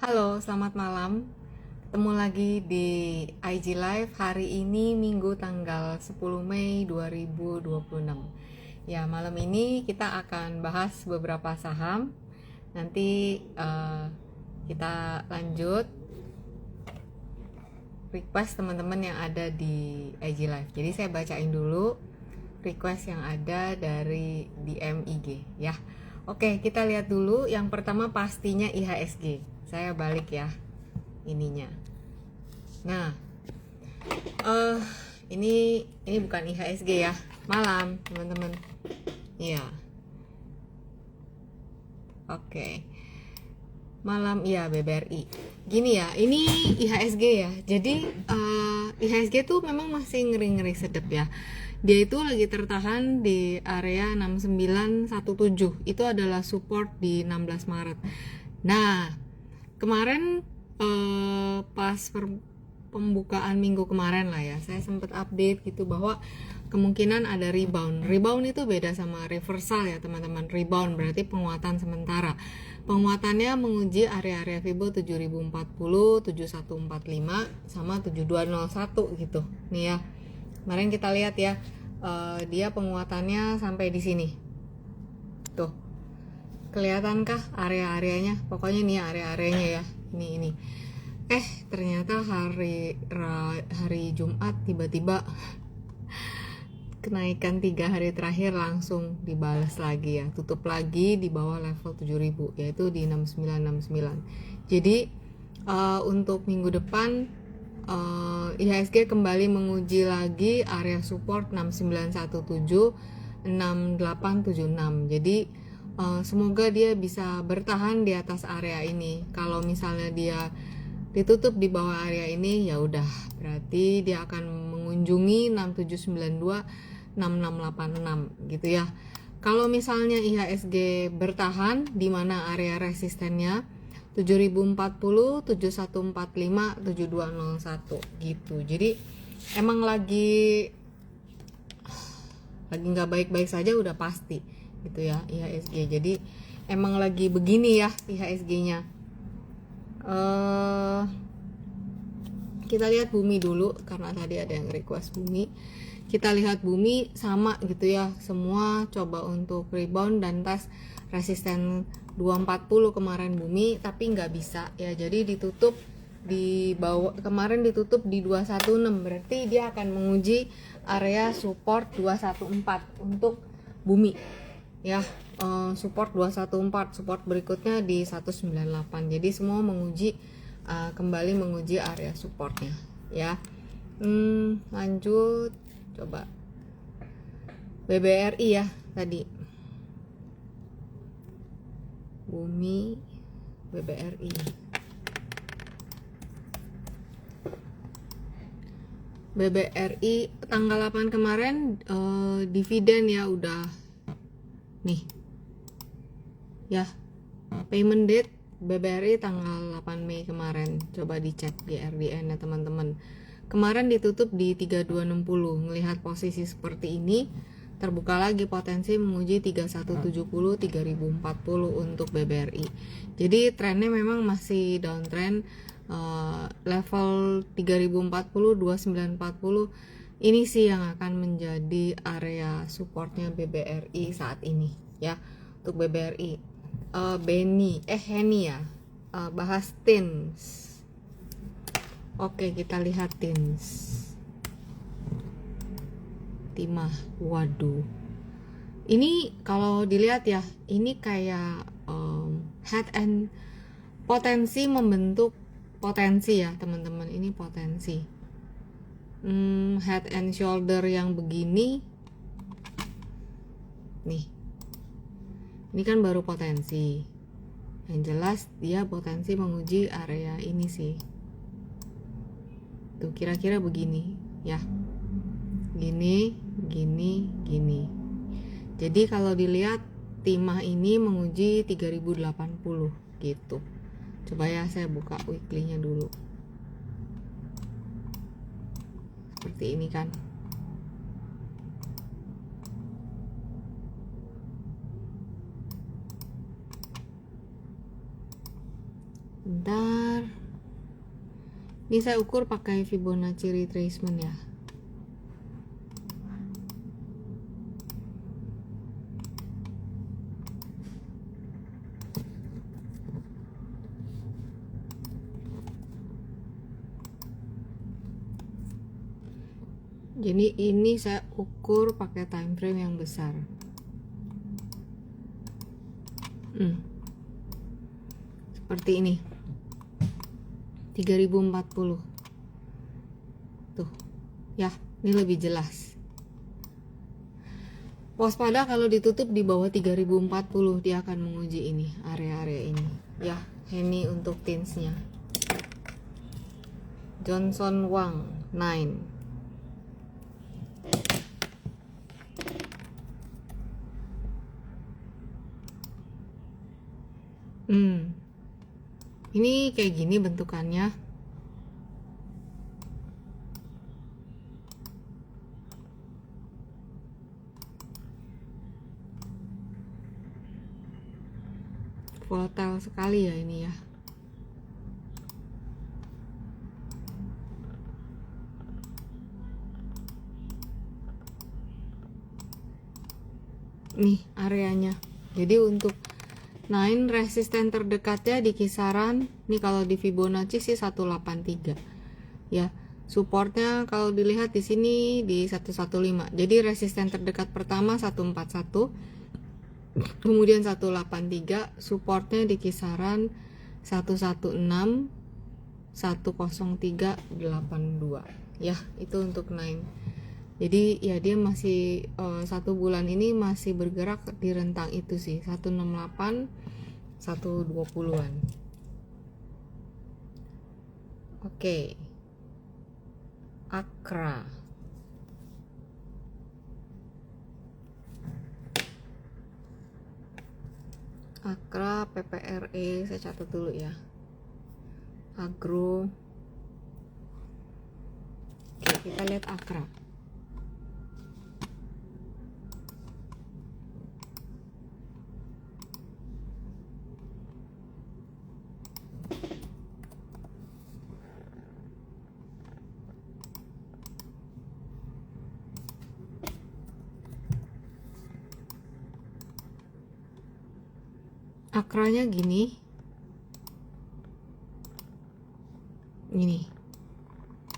Halo, selamat malam. Ketemu lagi di IG Live hari ini Minggu tanggal 10 Mei 2026. Ya, malam ini kita akan bahas beberapa saham. Nanti kita lanjut request teman-teman yang ada di IG Live. Jadi saya bacain dulu request yang ada dari DM IG ya. Oke, kita lihat dulu. Yang pertama pastinya IHSG. Saya balik ya ininya. Nah, eh ini bukan IHSG ya. Malam, teman-teman. Iya. Oke. Malam iya BBRI. Gini ya, ini IHSG ya. Jadi IHSG tuh memang masih ngeri-ngeri sedep ya. Dia itu lagi tertahan di area 6917. Itu adalah support di 16 Maret. Nah, kemarin pas pembukaan minggu kemarin lah ya, saya sempat update gitu bahwa kemungkinan ada rebound. Rebound itu beda sama reversal ya teman-teman. Rebound berarti penguatan sementara. Penguatannya menguji area-area Fibo 7040, 7145 sama 7201 gitu. Nih ya. Kemarin kita lihat ya, dia penguatannya sampai di sini. Tuh. Kelihatankah area-areanya? Pokoknya nih area-areanya ya. Ini. Ternyata hari Jumat tiba-tiba kenaikan 3 hari terakhir langsung dibalas lagi ya, tutup lagi di bawah level 7000 yaitu di 6969. Jadi untuk minggu depan IHSG kembali menguji lagi area support 6917 6876. Jadi semoga dia bisa bertahan di atas area ini. Kalau misalnya dia ditutup di bawah area ini ya udah berarti dia akan mengunjungi 6792 6686 gitu ya. Kalau misalnya IHSG bertahan di mana area resistennya 7040, 7145, 7201 gitu. Jadi emang lagi nggak baik-baik saja udah pasti gitu ya IHSG. Jadi emang lagi begini ya IHSG-nya. Kita lihat bumi dulu karena tadi ada yang request bumi. Kita lihat bumi sama gitu ya, semua coba untuk rebound dan tes resisten 240 kemarin bumi tapi nggak bisa ya. Jadi ditutup di bawah, kemarin ditutup di 216, berarti dia akan menguji area support 214 untuk bumi ya. Support 214, support berikutnya di 198. Jadi semua menguji kembali menguji area supportnya ya. Lanjut coba BBRI ya, tadi bumi BBRI. BBRI tanggal 8 kemarin dividen ya udah nih ya, payment date BBRI tanggal 8 Mei kemarin. Coba dicek di RDN ya teman-teman. Kemarin ditutup di 3260. Melihat posisi seperti ini, terbuka lagi potensi menguji 3170, 3040 untuk BBRI. Jadi trennya memang masih downtrend. Level 3040, 2940 ini sih yang akan menjadi area supportnya BBRI saat ini ya. Untuk BBRI Heni ya, bahas TINS. Oke, kita lihat TINS. Timah, waduh. Ini kalau dilihat ya, ini kayak head and potensi membentuk potensi ya teman-teman. Ini potensi head and shoulder yang begini nih. Ini kan baru potensi. Yang jelas dia potensi menguji area ini sih. Tuh kira-kira begini ya. Gini. Jadi kalau dilihat timah ini menguji 3080 gitu. Coba ya saya buka weekly-nya dulu. Seperti ini kan. bentar. Ini saya ukur pakai Fibonacci retracement ya. Jadi ini saya ukur pakai time frame yang besar. Seperti ini. 3040. Tuh. Ya, ini lebih jelas. Waspada kalau ditutup di bawah 3040, dia akan menguji ini, area-area ini. Ya, ini untuk tinsnya. Johnson Wang 9. Ini kayak gini bentukannya. Volatile sekali ya ini ya. Nih areanya. Jadi untuk 9 resisten terdekatnya di kisaran, nih kalau di Fibonacci sih 183 ya. Supportnya kalau dilihat di sini di 115. Jadi resisten terdekat pertama 141, kemudian 183, supportnya di kisaran 116, 10382 ya. Itu untuk 9. Jadi ya dia masih 1 bulan ini masih bergerak di rentang itu sih, 168 120-an. Oke. Akra. Akra PPRE saya catat dulu ya. Agro. Oke, kita lihat Akra. Akranya gini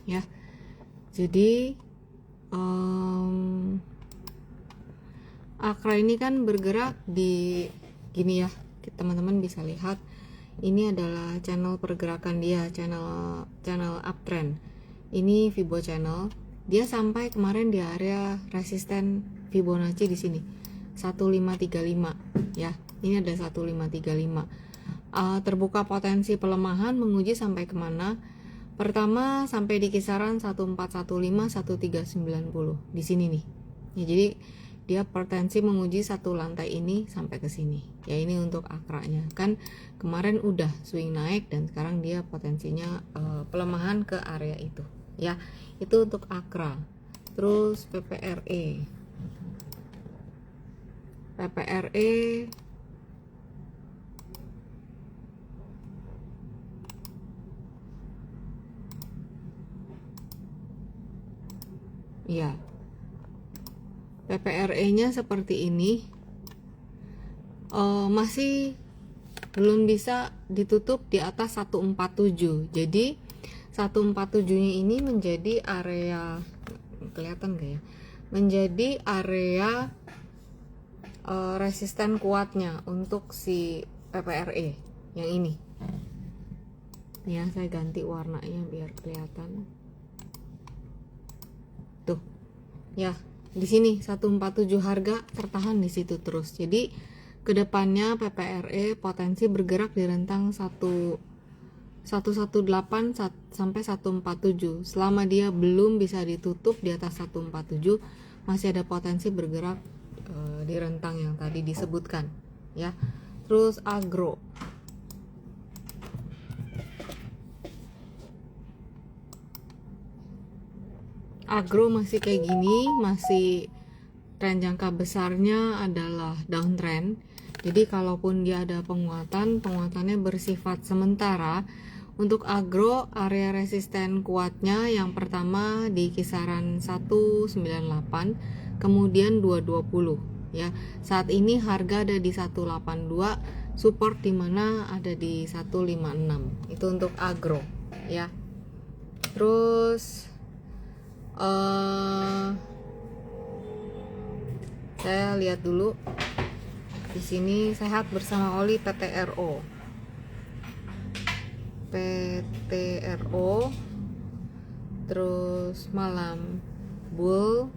ya. Jadi Akra ini kan bergerak di gini ya, teman-teman bisa lihat ini adalah channel pergerakan dia, channel uptrend. Ini Fibo channel, dia sampai kemarin di area resisten Fibonacci di sini 1535 ya. Ini ada 1535. Terbuka potensi pelemahan menguji sampai kemana? Pertama sampai di kisaran 1415 1390 di sini nih. Ya, jadi dia potensi menguji satu lantai ini sampai ke sini. Ya ini untuk akranya. Kan kemarin udah swing naik dan sekarang dia potensinya pelemahan ke area itu. Ya, itu untuk akra. Terus PPRE. Ya, PPRE-nya seperti ini, masih belum bisa ditutup di atas 147. Jadi 147-nya ini menjadi area, kelihatan gak ya? Menjadi area resisten kuatnya untuk si PPRE yang ini. Ya, saya ganti warnanya biar kelihatan. Tuh. Ya, di sini 147 harga tertahan di situ terus. Jadi kedepannya PPRE potensi bergerak di rentang 118 sampai 147. Selama dia belum bisa ditutup di atas 147, masih ada potensi bergerak di rentang yang tadi disebutkan ya. Terus agro. Agro masih kayak gini, masih tren jangka besarnya adalah downtrend. Jadi kalaupun dia ada penguatannya bersifat sementara. Untuk agro, area resisten kuatnya yang pertama di kisaran 198, kemudian 220 ya. Saat ini harga ada di 182, support di mana ada di 156. Itu untuk agro ya. Terus saya lihat dulu di sini sehat bersama Oli PTRO. Terus malam bull,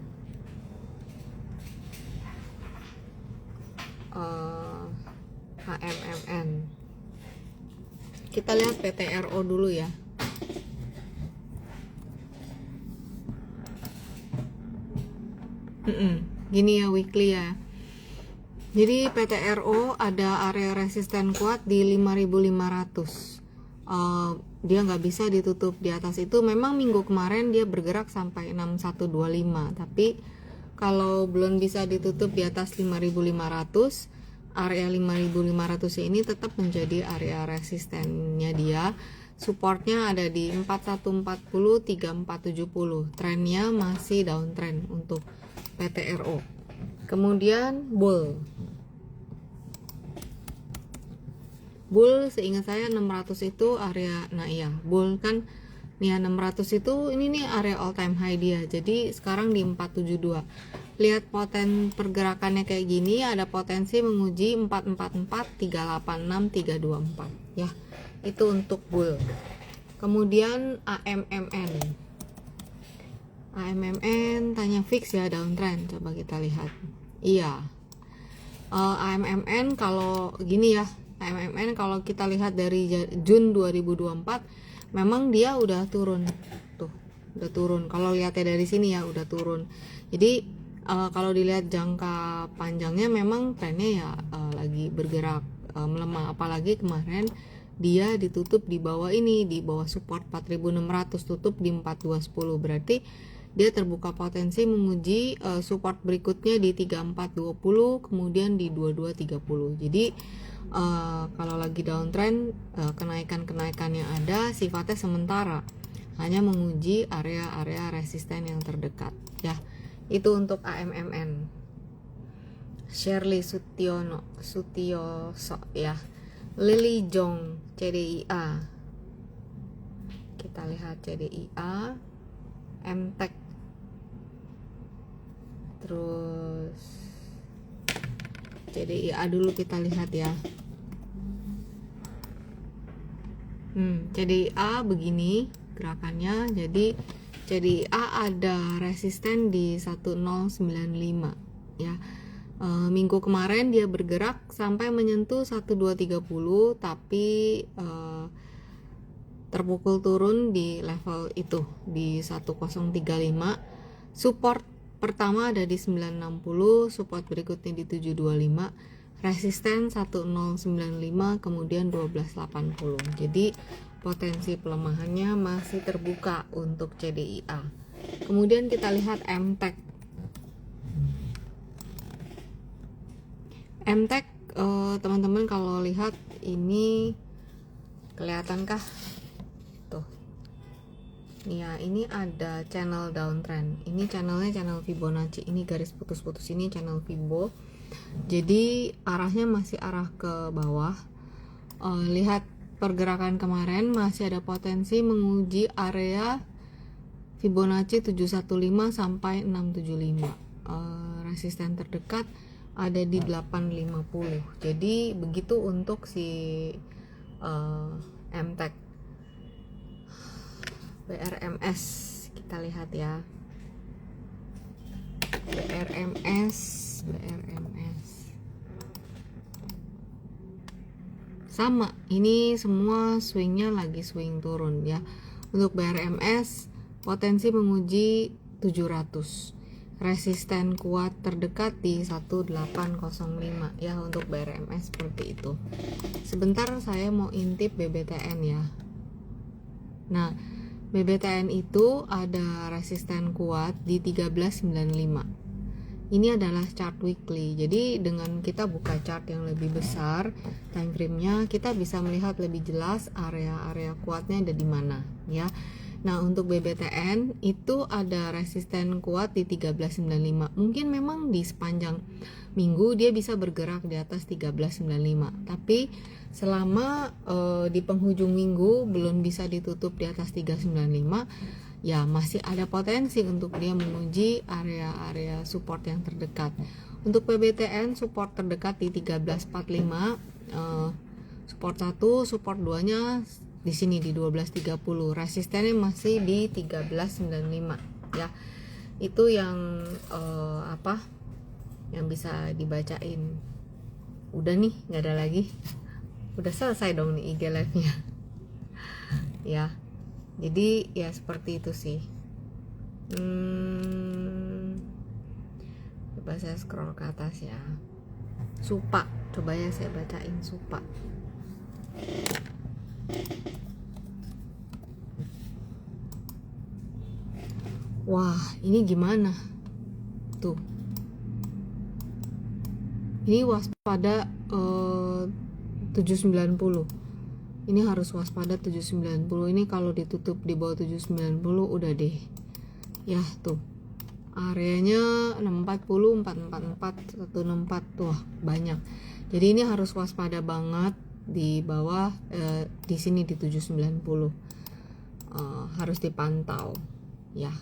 HMMN. Kita lihat PTRO dulu ya. Gini ya weekly ya. Jadi PTRO ada area resisten kuat di 5.500. Dia nggak bisa ditutup di atas itu. Memang minggu kemarin dia bergerak sampai 6125, tapi kalau belum bisa ditutup di atas 5.500, area 5.500 ini tetap menjadi area resistennya dia. Supportnya ada di 4140, 3470. Trennya masih downtrend untuk PTRO. Kemudian bull seingat saya 600 itu area, nah iya bull kan nih 600 itu ini nih area all time high dia. Jadi sekarang di 472. Lihat poten pergerakannya kayak gini, ada potensi menguji 444, 386, 324 ya. Itu untuk bull. Kemudian AMMN tanya fix ya downtrend, coba kita lihat. Iya. AMMN kalau gini ya, AMMN kalau kita lihat dari Jun 2024 memang dia udah turun tuh, udah turun. Kalau lihatnya dari sini ya udah turun. Jadi kalau dilihat jangka panjangnya memang trennya ya lagi bergerak melemah. Apalagi kemarin dia ditutup di bawah ini, di bawah support 4.600, tutup di 4210. Berarti dia terbuka potensi menguji support berikutnya di 3420, kemudian di 2230. Jadi kalau lagi downtrend, kenaikan yang ada sifatnya sementara, hanya menguji area-area resisten yang terdekat ya. Itu untuk AMMN. Shirley Sutioso ya. Lily Jong CDIA. Kita lihat CDIA, MTEK, terus CDIA dulu kita lihat ya. CDIA begini gerakannya. Jadi CDIA ada resisten di 1095 ya. Minggu kemarin dia bergerak sampai menyentuh 1230, tapi terpukul turun di level itu di 1035. Support pertama ada di 960, support berikutnya di 725, resisten 1095, kemudian 1280. Jadi potensi pelemahannya masih terbuka untuk CDIA. Kemudian kita lihat MTEK. MTEK teman-teman kalau lihat ini kelihatankah? Tuh. Nih ya, ini ada channel downtrend. Ini channelnya channel Fibonacci. Ini garis putus-putus ini channel Fibo. Jadi arahnya masih arah ke bawah. Lihat pergerakan kemarin masih ada potensi menguji area Fibonacci 715 sampai 675. Resisten terdekat ada di 850. Jadi begitu untuk si MTEK. BRMS kita lihat ya. BRMS sama, ini semua swingnya lagi swing turun ya. Untuk BRMS potensi menguji 700, resisten kuat terdekat di 1805 ya. Untuk BRMS seperti itu. Sebentar saya mau intip BBTN ya. Nah, BBTN itu ada resisten kuat di 1395 Ini adalah chart weekly. Jadi dengan kita buka chart yang lebih besar time frame-nya, kita bisa melihat lebih jelas area-area kuatnya ada di mana ya. Nah, untuk BBTN itu ada resisten kuat di 1395. Mungkin memang di sepanjang minggu dia bisa bergerak di atas 1395. Tapi selama di penghujung minggu belum bisa ditutup di atas 395, ya masih ada potensi untuk dia menguji area-area support yang terdekat. Untuk PBTN support terdekat di 1345, support 1, support 2-nya di sini di 1230, resistennya masih di 1395 ya. Itu yang yang bisa dibacain. Udah nih, nggak ada lagi. Udah selesai dong nih IG live-nya. Ya. Jadi ya seperti itu sih. Coba saya scroll ke atas ya. Supa, coba ya saya bacain Supa. Wah, ini gimana? Tuh. Ini waspada 790. Ini harus waspada 790. Ini kalau ditutup di bawah 790 udah deh. Ya, tuh. Areanya 640, 444, 164. Wah, banyak. Jadi ini harus waspada banget di bawah di sini di 790. Harus dipantau. Ya.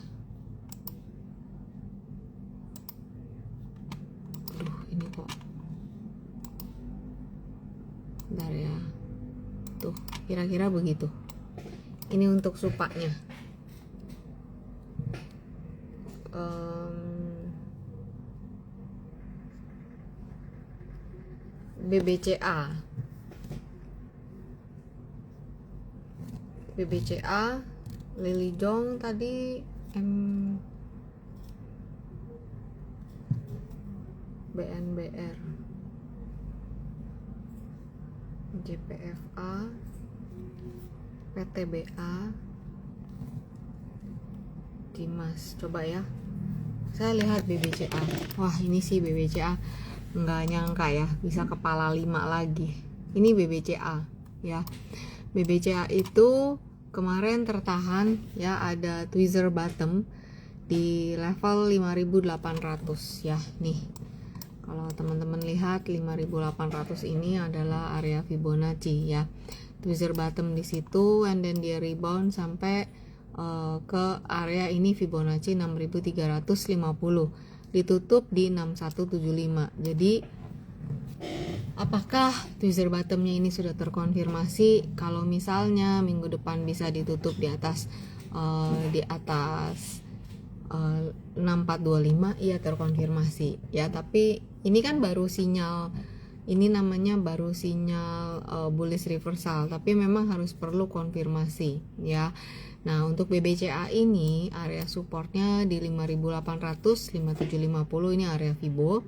Aduh, ini kok. Bentar ya. Tuh, kira-kira begitu. Ini untuk supanya. BBCA, Lily Jong tadi, BNBR, JPFA, PTBA, Dimas. Coba ya, saya lihat BBCA. Wah, ini sih BBCA nggak nyangka ya bisa kepala 5 lagi. Ini BBCA ya. BBCA itu kemarin tertahan ya, ada tweezer bottom di level 5.800 ya. Nih, kalau teman-teman lihat 5.800 ini adalah area Fibonacci ya. Tweezer bottom di situ, and then dia rebound sampai ke area ini Fibonacci 6.350, ditutup di 6175. Jadi apakah tweezer bottomnya ini sudah terkonfirmasi? Kalau misalnya minggu depan bisa ditutup di atas 6425, iya terkonfirmasi ya. Tapi ini kan baru sinyal, ini namanya baru sinyal bullish reversal, tapi memang harus perlu konfirmasi ya. Nah, untuk BBCA ini area supportnya di 5.800, 5.750, ini area Fibo.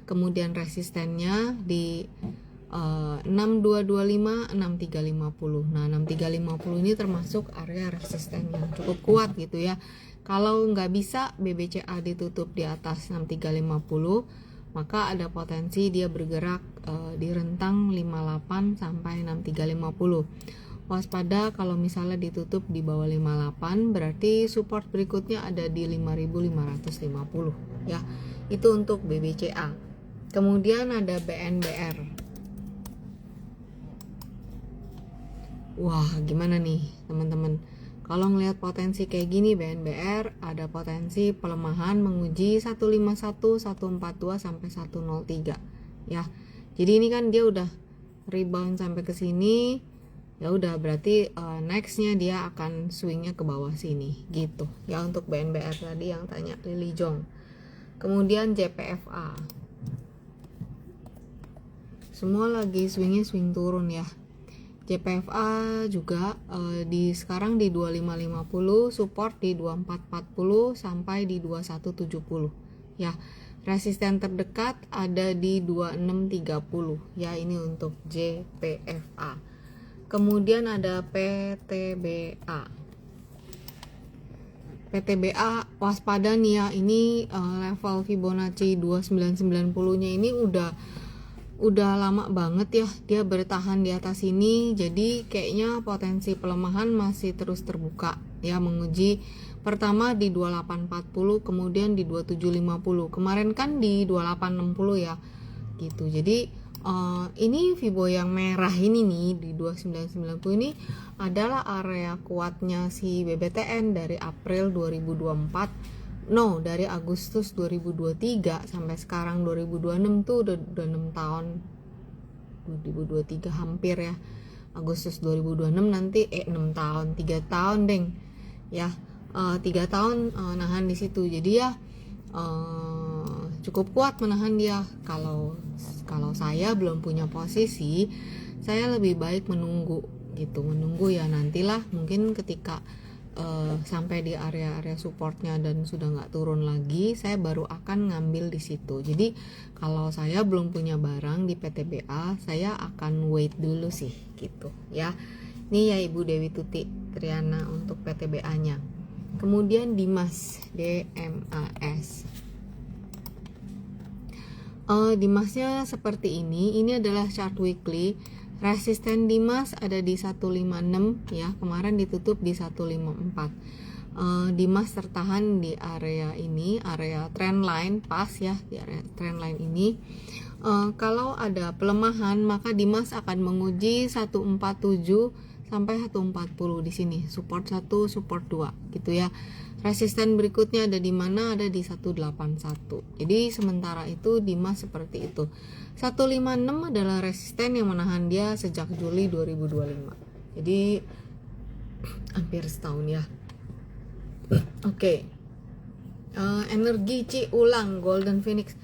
Kemudian resistennya di 6225, 6350. Nah, 6350 ini termasuk area resistennya cukup kuat gitu ya. Kalau nggak bisa BBCA ditutup di atas 6350, maka ada potensi dia bergerak di rentang 58 sampai 6350. Waspada kalau misalnya ditutup di bawah 58, berarti support berikutnya ada di 5.550 ya. Itu untuk BBCA. Kemudian ada BNBR. Wah, gimana nih teman-teman? Kalau ngelihat potensi kayak gini, BNBR ada potensi pelemahan menguji 151, 142 sampai 103 ya. Jadi ini kan dia udah rebound sampai ke sini. Ya udah, berarti nextnya dia akan swingnya ke bawah sini gitu ya. Untuk BNBR tadi yang tanya Lily Jong. Kemudian JPFA, semua lagi swingnya swing turun ya. JPFA juga sekarang di 2550, support di 2440 sampai di 2170 ya. Resisten terdekat ada di 2630 ya. Ini untuk JPFA. Kemudian ada PTBA. PTBA waspada nih ya, ini level Fibonacci 2990-nya ini udah lama banget ya dia bertahan di atas ini, jadi kayaknya potensi pelemahan masih terus terbuka ya, menguji pertama di 2840, kemudian di 2750, kemarin kan di 2860 ya gitu. Jadi ini Fibo yang merah ini nih di 2990 ini adalah area kuatnya si BBTN dari April 2024, dari Agustus 2023 sampai sekarang 2026 tuh udah 6 tahun, 2023 hampir ya, Agustus 2026 nanti 6 tahun, 3 tahun deng ya, 3 tahun nahan di situ. Jadi ya cukup kuat menahan dia. Kalau saya belum punya posisi, saya lebih baik menunggu gitu, ya nantilah mungkin ketika sampai di area supportnya dan sudah nggak turun lagi, saya baru akan ngambil di situ. Jadi kalau saya belum punya barang di PTBA, saya akan wait dulu sih gitu ya. Ini ya Ibu Dewi Tuti Triana untuk PTBA nya. Kemudian Dimas, DMAS. Dimasnya seperti ini adalah chart weekly. Resisten Dimas ada di 156 ya, kemarin ditutup di 154. Dimas tertahan di area ini, area trendline pas ya, di area trendline ini. Kalau ada pelemahan maka Dimas akan menguji 147 sampai 140 di sini, support 1, support 2 gitu ya. Resisten berikutnya ada di mana? Ada di 181. Jadi sementara itu Dimas seperti itu. 156 adalah resisten yang menahan dia sejak Juli 2025. Jadi hampir setahun ya. Oke. Energi Ci ulang Golden Phoenix.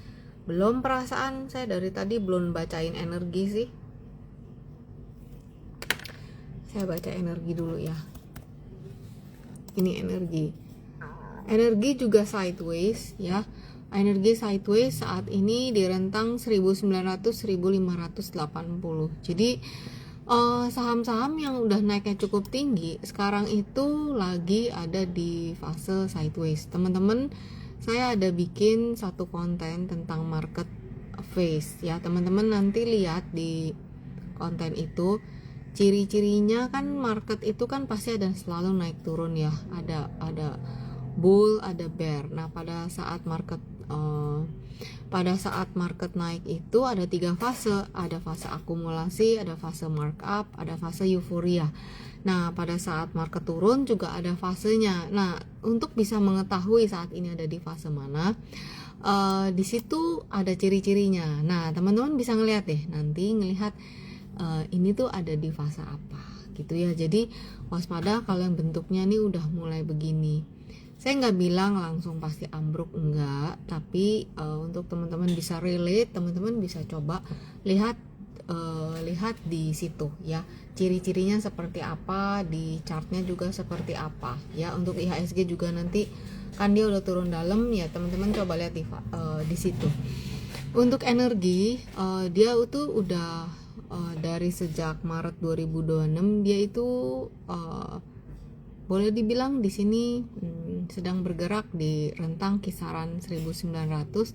Belum perasaan, saya dari tadi belum bacain energi sih. Saya baca energi dulu ya. Ini energi. Energi juga sideways ya. Energi sideways saat ini di rentang 1900-1580. Jadi saham-saham yang udah naiknya cukup tinggi sekarang itu lagi ada di fase sideways. Teman-teman, saya ada bikin satu konten tentang market phase ya. Teman-teman nanti lihat di konten itu, ciri-cirinya kan market itu kan pasti ada selalu naik turun ya. Ada bull, ada bear. Nah, pada saat market naik itu ada 3 fase. Ada fase akumulasi, ada fase markup, ada fase euforia. Nah, pada saat market turun juga ada fasenya. Nah, untuk bisa mengetahui saat ini ada di fase mana, di situ ada ciri-cirinya. Nah, teman-teman bisa ngelihat deh, nanti ngelihat ini tuh ada di fase apa gitu ya. Jadi waspada kalau yang bentuknya nih udah mulai begini. Saya nggak bilang langsung pasti ambruk, enggak, tapi untuk teman-teman bisa relate, teman-teman bisa coba lihat di situ ya, ciri-cirinya seperti apa, di chartnya juga seperti apa ya. Untuk IHSG juga nanti kan dia udah turun dalam ya, teman-teman coba lihat di situ. Untuk energi dia itu udah dari sejak Maret 2026 dia itu boleh dibilang di sini sedang bergerak di rentang kisaran 1900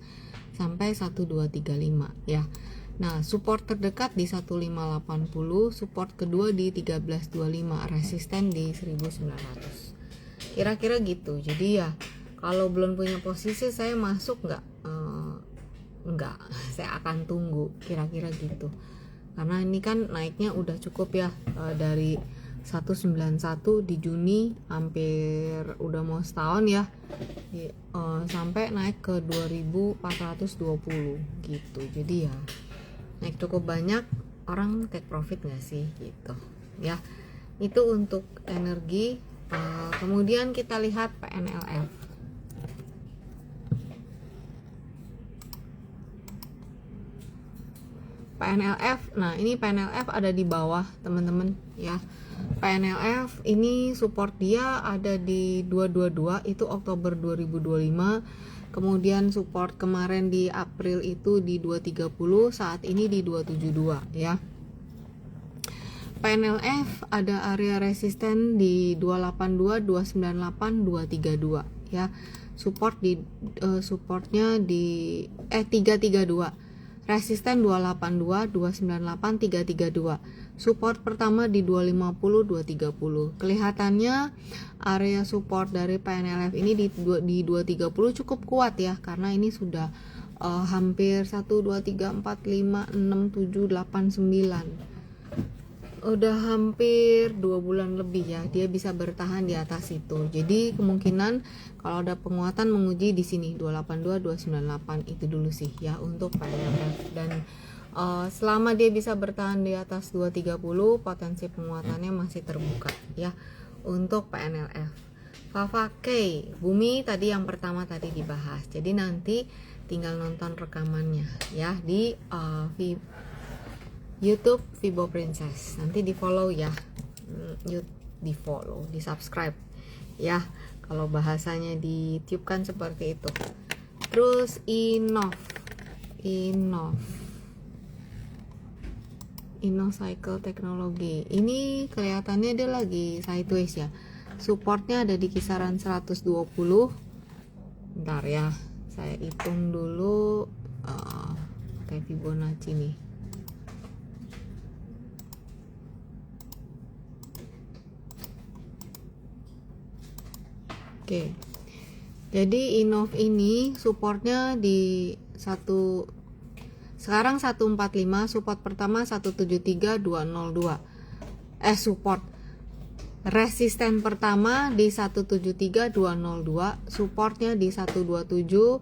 sampai 1235 ya. Nah, support terdekat di 1580, support kedua di 1325, resisten di 1900. Kira-kira gitu. Jadi ya, kalau belum punya posisi saya masuk enggak, saya akan tunggu kira-kira gitu. Karena ini kan naiknya udah cukup ya, dari 191 di Juni hampir udah mau setahun ya, sampai naik ke 2420 gitu. Jadi ya naik cukup banyak, orang take profit gak sih gitu ya. Itu untuk energi. Kemudian kita lihat PNLF. Nah ini PNLF ada di bawah teman-teman ya. PNLF ini support dia ada di 222, itu Oktober 2025. Kemudian support kemarin di April itu di 230, saat ini di 272 ya. PNLF ada area resisten di 282, 298, 232 ya. Supportnya di 332. Resisten 282, 298, 332. Support pertama di 250, 230. Kelihatannya area support dari PNLF ini di 230 cukup kuat ya, karena ini sudah hampir 1 2 3 4 5 6 7 8 9. Udah hampir 2 bulan lebih ya dia bisa bertahan di atas itu. Jadi kemungkinan kalau ada penguatan menguji di sini 282, 298 itu dulu sih ya untuk PNLF. Dan selama dia bisa bertahan di atas 230, potensi penguatannya masih terbuka ya untuk PNLF. Fava K, Bumi tadi yang pertama tadi dibahas. Jadi nanti tinggal nonton rekamannya ya di YouTube Vibo Princess. Nanti di follow ya, di follow, di subscribe ya. Kalau bahasanya di YouTube kan seperti itu. Terus InnoCycle Teknologi. Ini kelihatannya dia lagi sideways ya. Supportnya ada di kisaran 120. Bentar ya, saya hitung dulu kayak Fibonacci nih. Oke. Jadi Innov ini supportnya di sekarang 145, support pertama 173, 202. Support. Resisten pertama di 173, 202, supportnya di 127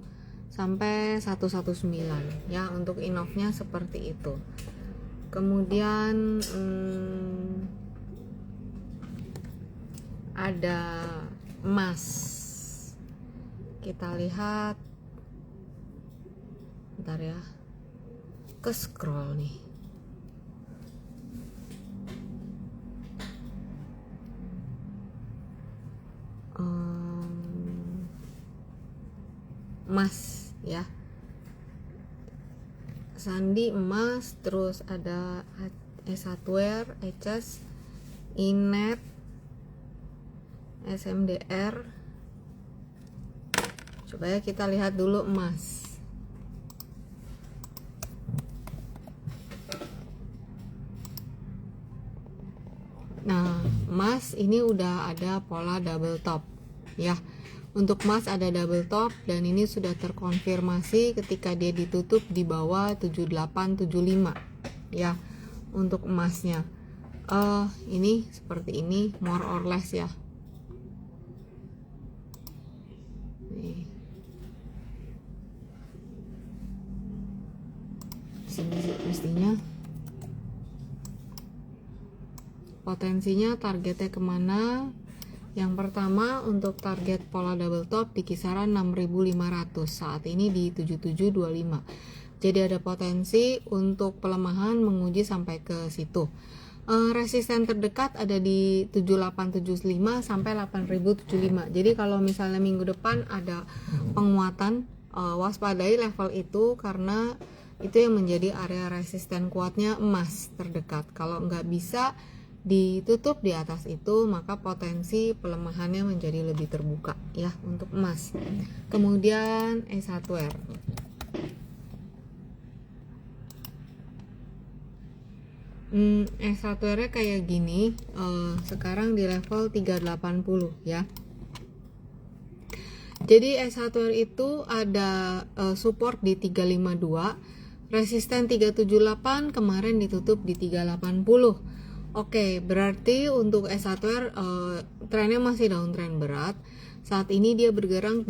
sampai 119 ya. Untuk Innovnya seperti itu. Kemudian ada emas. Kita lihat, bentar ya, ke scroll nih. Emas ya, Sandi emas, terus ada S1ware, ECES, Inet, SMDR. Coba ya kita lihat dulu emas. Nah, emas ini udah ada pola double top ya. Untuk emas ada double top dan ini sudah terkonfirmasi ketika dia ditutup di bawah 7875 ya. Untuk emasnya ini seperti ini, more or less ya. Nih. Sini mestinya potensinya targetnya kemana. Yang pertama untuk target pola double top di kisaran 6.500, saat ini di 7725. Jadi ada potensi untuk pelemahan menguji sampai ke situ. Resisten terdekat ada di 7875 sampai 8075. Jadi kalau misalnya minggu depan ada penguatan, waspadai level itu karena itu yang menjadi area resisten kuatnya emas terdekat. Kalau nggak bisa ditutup di atas itu, maka potensi pelemahannya menjadi lebih terbuka ya untuk emas. Kemudian S1ware. S1ware kayak gini, sekarang di level 380 ya. Jadi S1ware itu ada support di 352, resisten 378, kemarin ditutup di 380. Oke, berarti untuk S1ware trennya masih downtrend berat. Saat ini dia bergerak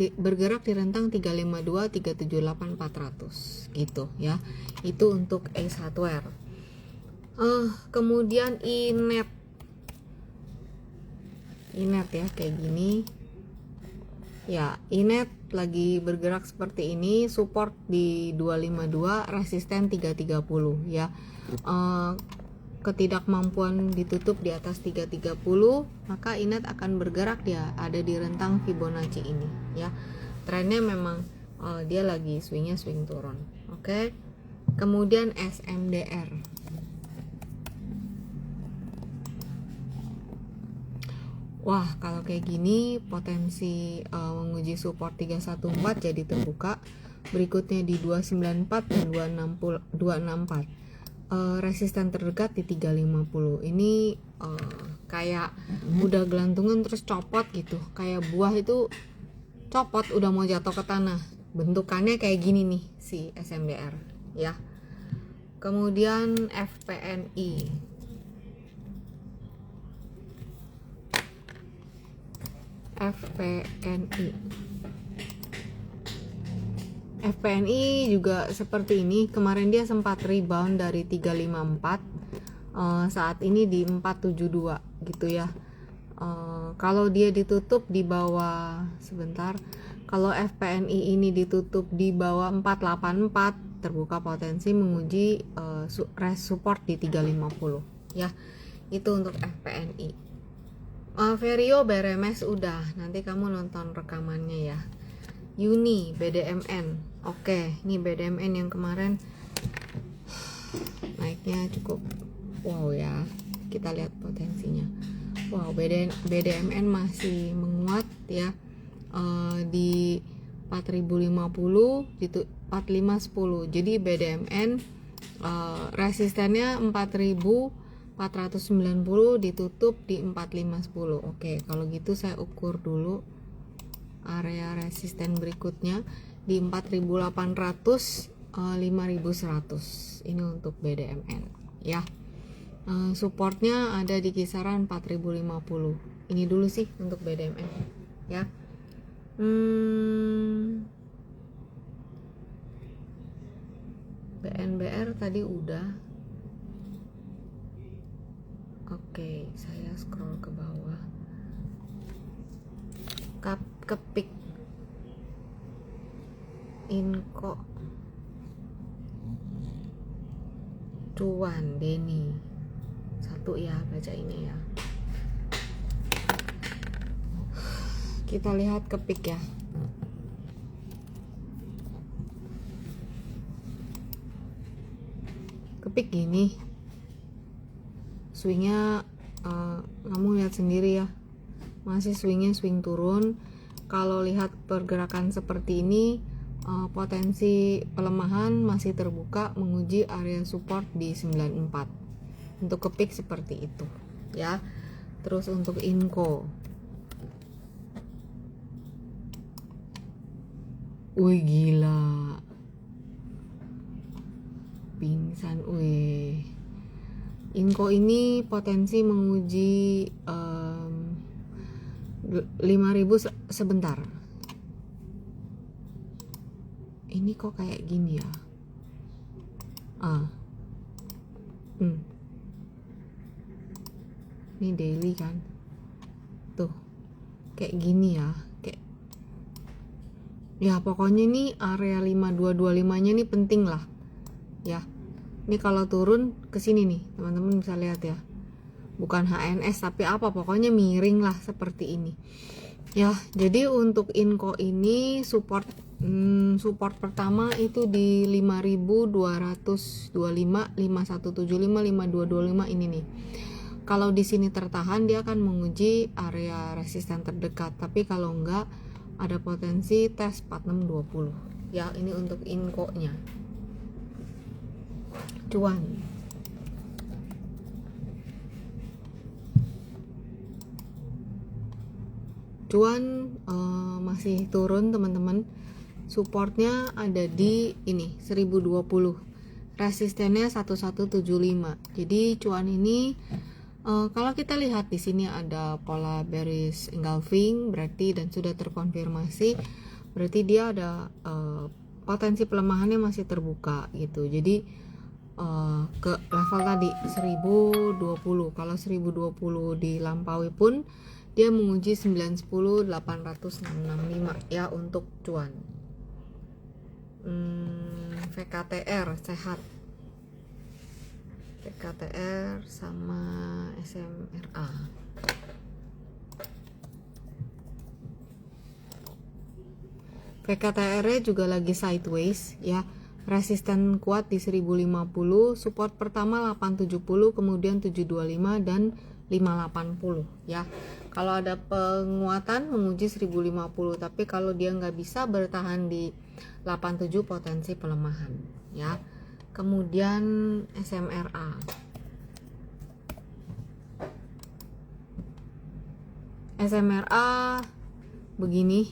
di rentang 352, 378, 400 gitu ya. Itu untuk S1ware. Kemudian Inet ya kayak gini. Ya, Inet lagi bergerak seperti ini, support di 252, resisten 330 ya. Ketidakmampuan ditutup di atas 330, maka Inet akan bergerak, dia ada di rentang Fibonacci ini ya. Trennya memang dia lagi swing turun. Oke. Kemudian SMDR. Wah, kalau kayak gini potensi menguji support 314 jadi terbuka. Berikutnya di 294 dan 264. Resisten terdekat di 350. Ini kayak udah gelantungan terus copot gitu. Kayak buah itu copot udah mau jatuh ke tanah. Bentukannya kayak gini nih si SMDR ya. Kemudian FPNI. FPNI juga seperti ini. Kemarin dia sempat rebound dari 354, saat ini di 472 gitu ya. Kalau dia ditutup di bawah, sebentar, kalau FPNI ini ditutup di bawah 484, terbuka potensi menguji support di 350 ya. Itu untuk FPNI. Vario BRMS udah, nanti kamu nonton rekamannya ya. Uni BDMN. Oke, ini BDMN yang kemarin naiknya cukup wow ya. Kita lihat potensinya. Wow, BDMN masih menguat ya. Di 4050 itu 4510. Jadi BDMN resistennya 4490, ditutup di 4510. Oke, kalau gitu saya ukur dulu area resisten berikutnya di 4800, 5100. Ini untuk BDMN ya. Supportnya ada di kisaran 4050. Ini dulu sih untuk BDMN ya. BNBR tadi udah. Oke, saya scroll ke bawah. Kepik Inko Cuan Deni satu ya, baca ini ya. Kita lihat kepik ya. Kepik gini swingnya, kamu lihat sendiri ya, masih swing turun. Kalau lihat pergerakan seperti ini, potensi pelemahan masih terbuka menguji area support di 94. Untuk kepik seperti itu ya. Terus untuk Inco, wih gila, pingsan wih. Inco ini potensi menguji 5000 sebentar. Ini kok kayak gini ya. Ini daily kan. Tuh. Kayak gini ya. Kayak ya pokoknya nih area 5225-nya nih penting lah. Ya. Ini kalau turun ke sini nih, teman-teman bisa lihat ya. Bukan HNS tapi apa, pokoknya miring lah seperti ini. Ya, jadi untuk Inco ini support pertama itu di 5225, 5175, 5225 ini nih. Kalau di sini tertahan dia akan menguji area resisten terdekat, tapi kalau enggak ada potensi tes 4620. Ya, ini untuk Inco-nya. Cuan. Cuan masih turun teman-teman. Supportnya ada di ini 1020. Resistennya 1175. Jadi cuan ini kalau kita lihat di sini ada pola bearish engulfing berarti, dan sudah terkonfirmasi, berarti dia ada potensi pelemahannya masih terbuka gitu. Jadi ke level tadi 1020. Kalau 1020 dilampaui pun dia menguji 910 865 ya untuk cuan. VKTR sehat. VKTR sama SMRA. VKTR-nya juga lagi sideways ya. Resisten kuat di 1050, support pertama 870, kemudian 725 dan 580 ya. Kalau ada penguatan menguji 1050, tapi kalau dia nggak bisa bertahan di 87 potensi pelemahan ya. Kemudian SMRA. SMRA begini,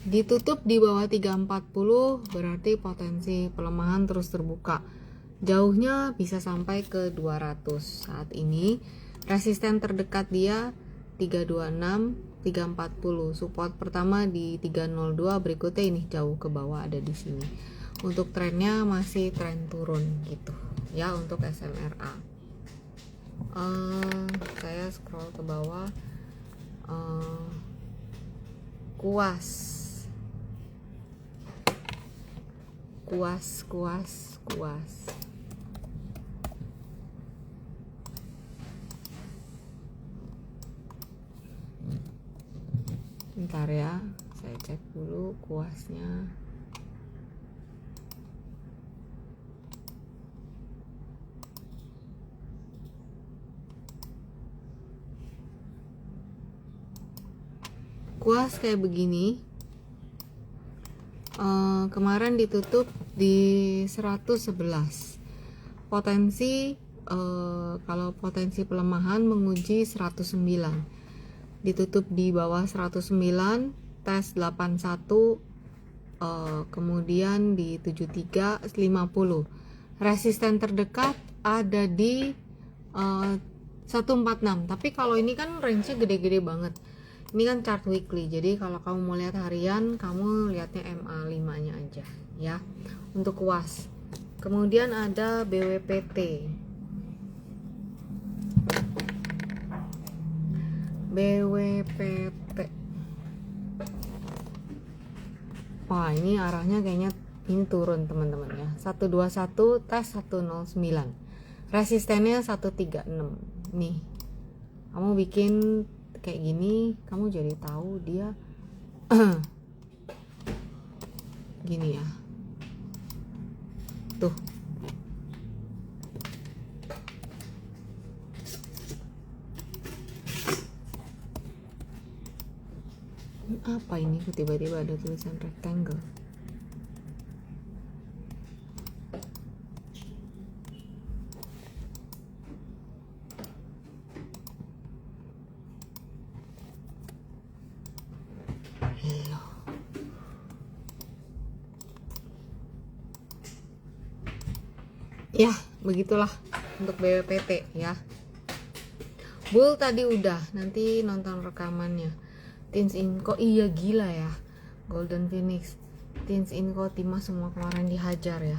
ditutup di bawah 340 berarti potensi pelemahan terus terbuka. Jauhnya bisa sampai ke 200 saat ini. Resisten terdekat dia 326, 340. Support pertama di 302, berikutnya ini jauh ke bawah ada di sini. Untuk trennya masih tren turun gitu ya untuk SMRA. Saya scroll ke bawah. Kuas. Bentar ya, saya cek dulu kuasnya. Kuas kayak begini. Kemarin ditutup di 111. Potensi kalau potensi pelemahan menguji 109. Ditutup di bawah 109, tes 81, kemudian di 73, 50. Resisten terdekat ada di 146. Tapi kalau ini kan range-nya gede-gede banget. Ini kan chart weekly, jadi kalau kamu mau lihat harian, kamu lihatnya MA5 nya aja ya untuk kuas. Kemudian ada BWPT. Wah, ini arahnya kayaknya ini turun teman-teman ya. 121 tes 109. Resistennya 136. Nih. Kamu bikin kayak gini, kamu jadi tahu dia gini ya. Tuh. Apa ini? Tiba-tiba ada tulisan rectangle. Ya, begitulah untuk BWPT ya. Bull tadi udah, nanti nonton rekamannya. Tins Inco, iya gila ya. Golden Phoenix, Tins Inco, Timah semua kemarin dihajar ya.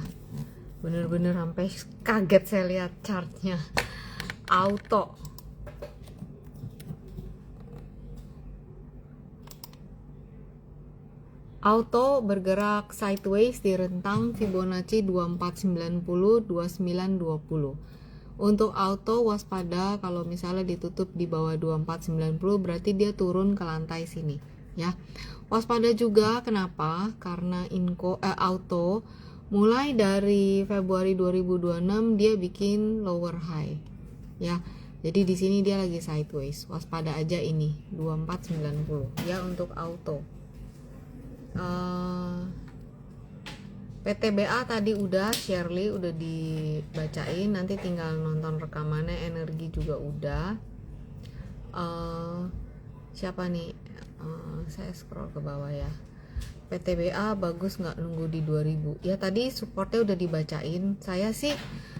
Bener-bener sampai kaget saya lihat chartnya. Auto bergerak sideways di rentang Fibonacci 2490 2920. Untuk auto waspada kalau misalnya ditutup di bawah 2490 berarti dia turun ke lantai sini ya. Waspada juga kenapa? Karena auto mulai dari Februari 2026 dia bikin lower high ya. Jadi di sini dia lagi sideways. Waspada aja ini 2490 ya untuk auto. PTBA tadi udah, Shirley udah dibacain, nanti tinggal nonton rekamannya. Energi juga udah. Siapa nih? Saya scroll ke bawah ya. PTBA bagus nggak nunggu di 2000? Ya tadi supportnya udah dibacain. Saya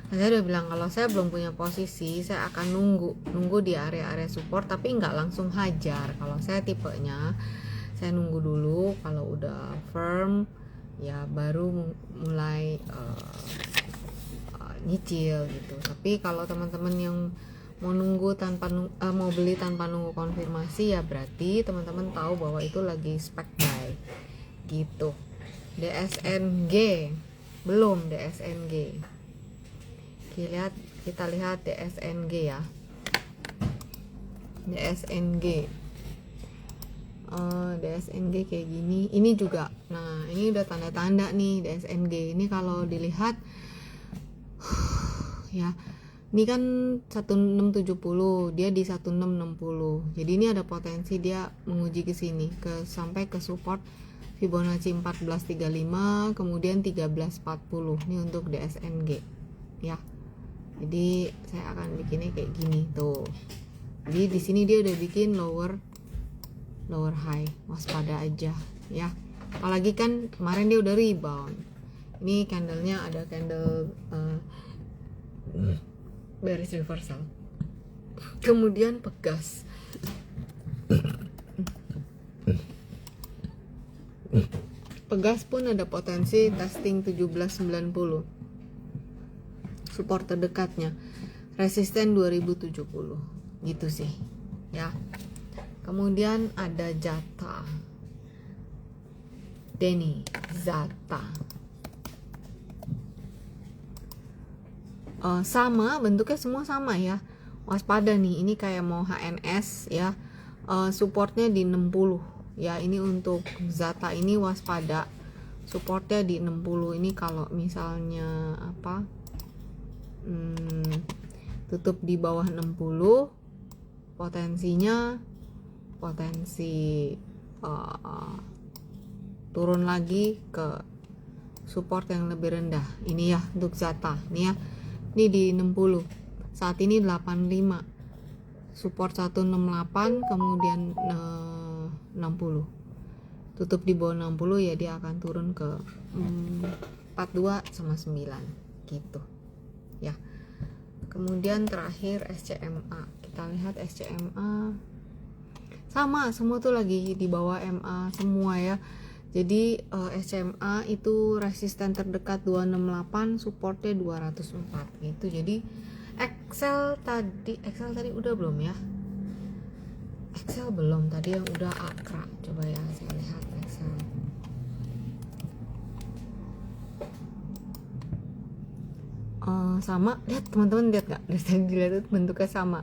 udah bilang kalau saya belum punya posisi, saya akan nunggu di area-area support, tapi nggak langsung hajar. Kalau saya tipenya, saya nunggu dulu, kalau udah firm ya baru mulai nyicil gitu. Tapi kalau teman-teman yang mau mau beli tanpa nunggu konfirmasi ya berarti teman-teman tahu bahwa itu lagi spec buy gitu. DSNG belum. DSNG kita lihat DSNG ya. DSNG kayak gini, ini juga. Nah, ini udah tanda-tanda nih DSNG. Ini kalau dilihat ya, Ini kan 1670, dia di 1660. Jadi ini ada potensi dia menguji ke sini, sampai ke support Fibonacci 1435, kemudian 1340. Ini untuk DSNG ya. Jadi saya akan bikinnya kayak gini tuh. Jadi di sini dia udah bikin lower high, waspada aja ya. Apalagi kan kemarin dia udah rebound. Ini candlenya ada candle bearish reversal, kemudian Pegas. Pegas pun ada potensi testing 1790, support terdekatnya resisten 2070 gitu sih ya. Kemudian ada Zata, Denny Zata. Sama, bentuknya semua sama ya, waspada nih. Ini kayak mau HNS ya. Supportnya di 60 ya. Ini untuk Zata ini waspada, supportnya di 60. Ini kalau misalnya tutup di bawah 60, potensi turun lagi ke support yang lebih rendah. Ini ya untuk Zata nih ya. Ini di 60, saat ini 85, support 168, kemudian 60, tutup di bawah 60 ya, dia akan turun ke 42 sama 9 gitu ya. Kemudian terakhir SCMA, kita lihat SCMA sama, semua tuh lagi di bawah MA semua ya. Jadi SMA itu resisten terdekat 268, supportnya 204 gitu. Jadi Excel tadi udah belum ya? Excel belum, tadi yang udah Akra. Coba ya saya lihat Excel. Sama, lihat teman-teman, lihat nggak? Dari tadi dilihat bentuknya sama.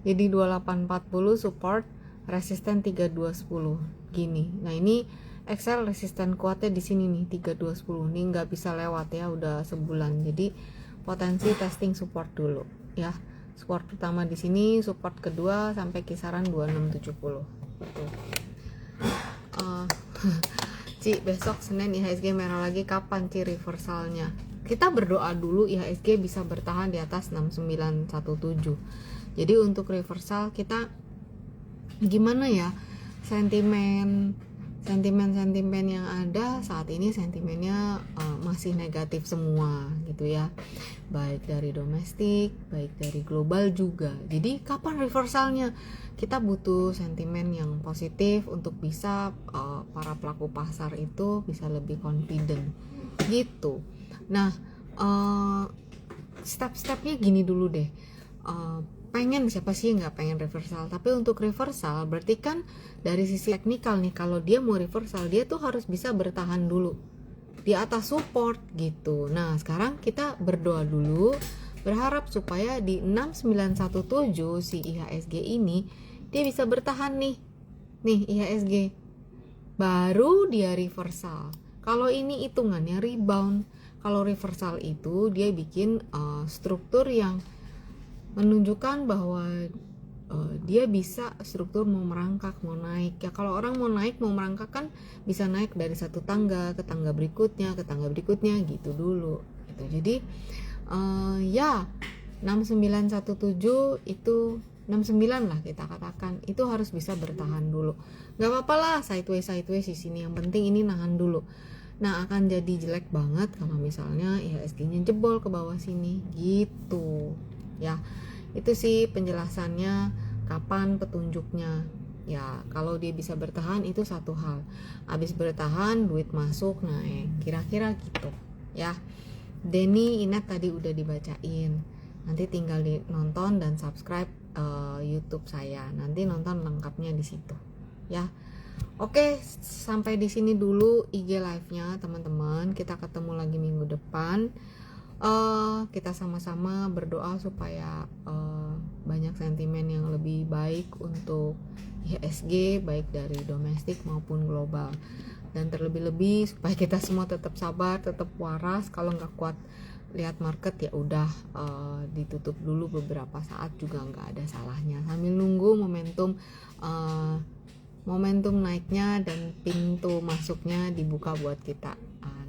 Jadi 2840 support, resisten 3210 gini. Nah ini Excel resisten kuatnya di sini nih 3210. Ini nggak bisa lewat ya, udah sebulan. Jadi potensi testing support dulu ya. Support pertama di sini, support kedua sampai kisaran 2670. Gitu. Ci, besok Senin IHSG merah lagi, kapan Ci reversalnya? Kita berdoa dulu IHSG bisa bertahan di atas 6917. Jadi untuk reversal kita gimana ya? Sentimen yang ada saat ini, sentimennya masih negatif semua gitu ya, baik dari domestik, baik dari global juga. Jadi kapan reversalnya? Kita butuh sentimen yang positif untuk bisa para pelaku pasar itu bisa lebih confident gitu. Nah step-stepnya gini dulu deh. Pengen, siapa sih nggak pengen reversal? Tapi untuk reversal berarti kan dari sisi teknikal nih, kalau dia mau reversal dia tuh harus bisa bertahan dulu di atas support gitu. Nah sekarang kita berdoa dulu, berharap supaya di 6917 si IHSG ini dia bisa bertahan nih IHSG, baru dia reversal. Kalau ini hitungannya rebound, kalau reversal itu dia bikin struktur yang menunjukkan bahwa dia bisa struktur mau merangkak, mau naik ya. Kalau orang mau naik, mau merangkak kan bisa naik dari satu tangga ke tangga berikutnya, ke tangga berikutnya gitu dulu gitu. Jadi ya 6917 itu 69 lah kita katakan, itu harus bisa bertahan dulu. Gak apa-apa lah sideways di sini, yang penting ini nahan dulu. Nah akan jadi jelek banget kalau misalnya IHSG-nya jebol ke bawah sini gitu ya. Itu sih penjelasannya, kapan petunjuknya ya. Kalau dia bisa bertahan itu satu hal, habis bertahan duit masuk naik, kira-kira gitu ya. Denny Inet tadi udah dibacain, nanti tinggal nonton dan subscribe YouTube saya, nanti nonton lengkapnya di situ ya. Oke, sampai di sini dulu IG live-nya teman-teman. Kita ketemu lagi minggu depan. Kita sama-sama berdoa supaya banyak sentimen yang lebih baik untuk IHSG, baik dari domestik maupun global. Dan terlebih-lebih supaya kita semua tetap sabar, tetap waras. Kalau nggak kuat lihat market ya udah ditutup dulu beberapa saat juga nggak ada salahnya sambil nunggu momentum naiknya dan pintu masuknya dibuka buat kita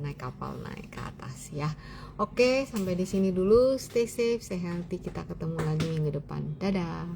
naik kapal naik ke atas ya. Oke, sampai di sini dulu. Stay safe, stay healthy. Kita ketemu lagi minggu depan. Dadah.